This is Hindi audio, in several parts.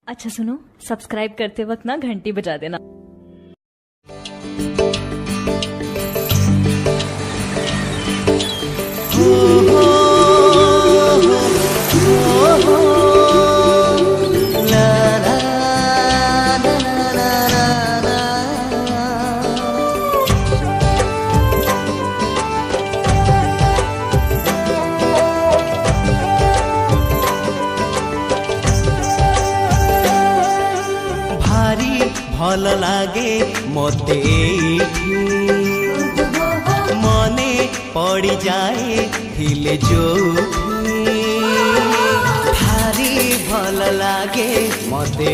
अच्छा सुनो, सब्सक्राइब करते वक्त ना घंटी बजा देना। भल लागे मते मने पड़ी जाए थिले जो भारी भल लागे मते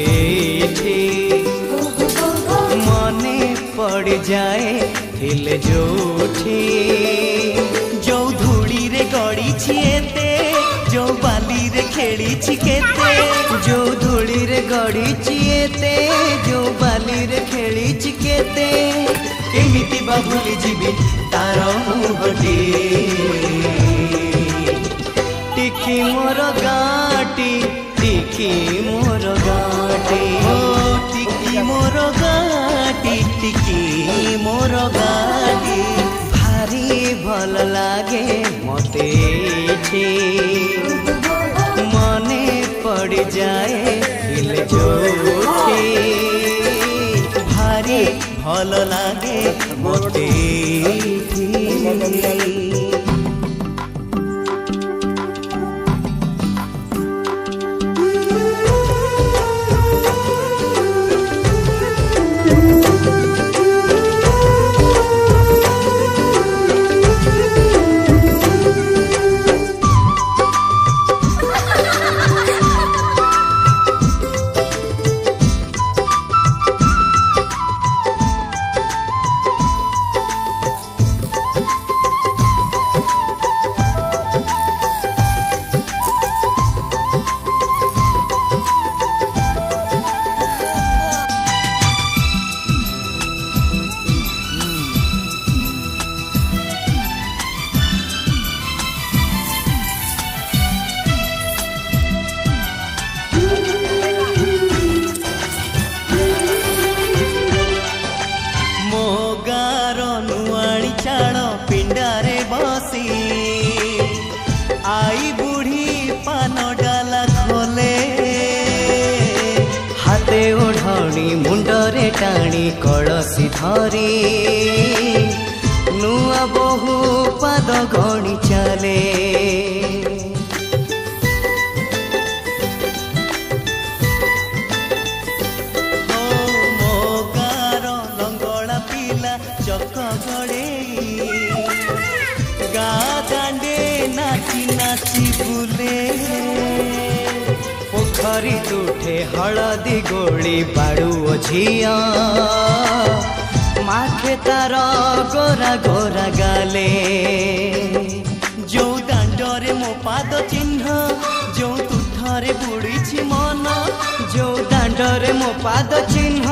मने पड़ी जाए थिले जो धूली रे गड़ी छिएते जो बाली रे खेली छिकेते जो धूली रे गड़ी छिएते जो बाली रे खेली छिकेते केमिति बा भूली जीवी तार मुहटी टिकी मोर गाटी टिकी मोर गाटी टिकी मोर गाटी टिकी मोर गाटी भारी भल लागे मते मने पड़ जाए दिल जोठी भारी भल लागे मते पिंडारे बसी आई बुढ़ी पान डाला खोले हाथे ओढ़णी मुंडरे टाणी कलसी धरी नुआ बहु पाद गणी चले चक गड़े गा दांडे नाची नाची बुले पोखरी तुठे हलदी गोली बाड़ू झिया माथे तार गोरा गोरा गाले जो दांडरे मो पाद चिन्ह जो तुठरे बुड़ी मन जो दांडरे मो पाद चिन्ह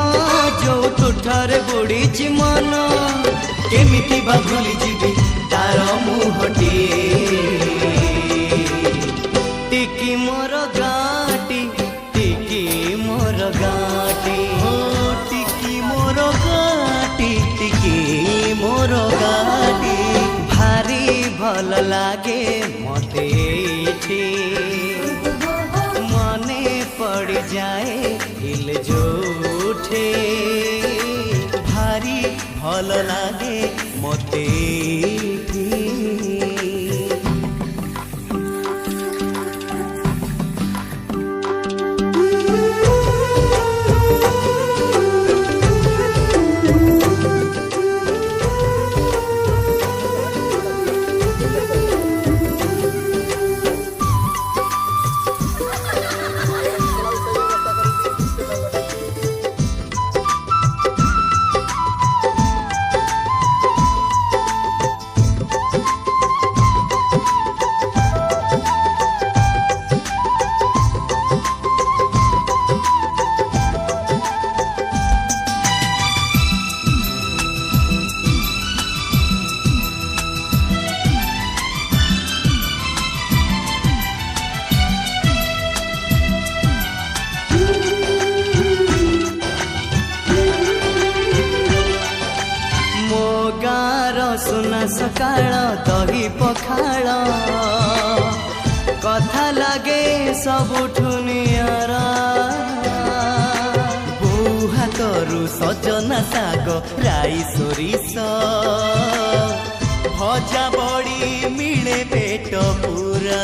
जो तुठरे बुड़ी मन केमिति बा भूली जीवी तार मुहटी टिकी मोर गाटी टिकी मोर गाटी टिकी मोर गाटी टिकी मोर गाटी भारी भल लागे मते मने पड़ जाए दिल जोठे भारी भल लागे मते सकाळ दही पखाळ कथा लागे सबुठु नियारा बोऊ हातरू सजना साग राई सोरिष भजा बड़ी मिले पेट पूरा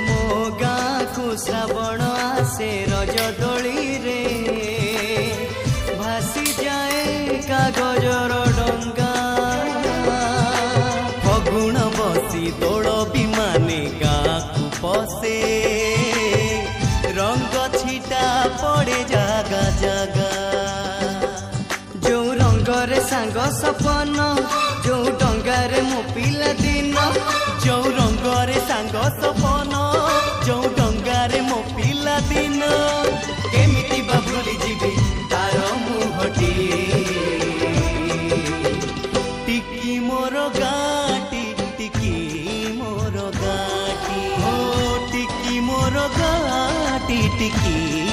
मो गाँ को श्रावण आसे रज दोली रे भासी जाए कागजर डंगा फगुण बसी दोल विमाने गाँ को पसे रंग छिटा पड़े जागा जागा जो रंगरे सांग सपन जो डंगारे मो पिला दिन जो रंगरे सांग सपन जो डंगारे मो पिला दिन केमिति बा भूली जीवी तार मुहटी टिकी मोर गाटी टिकी मोर गाटी ओ टिकी मोर गाटी टिकी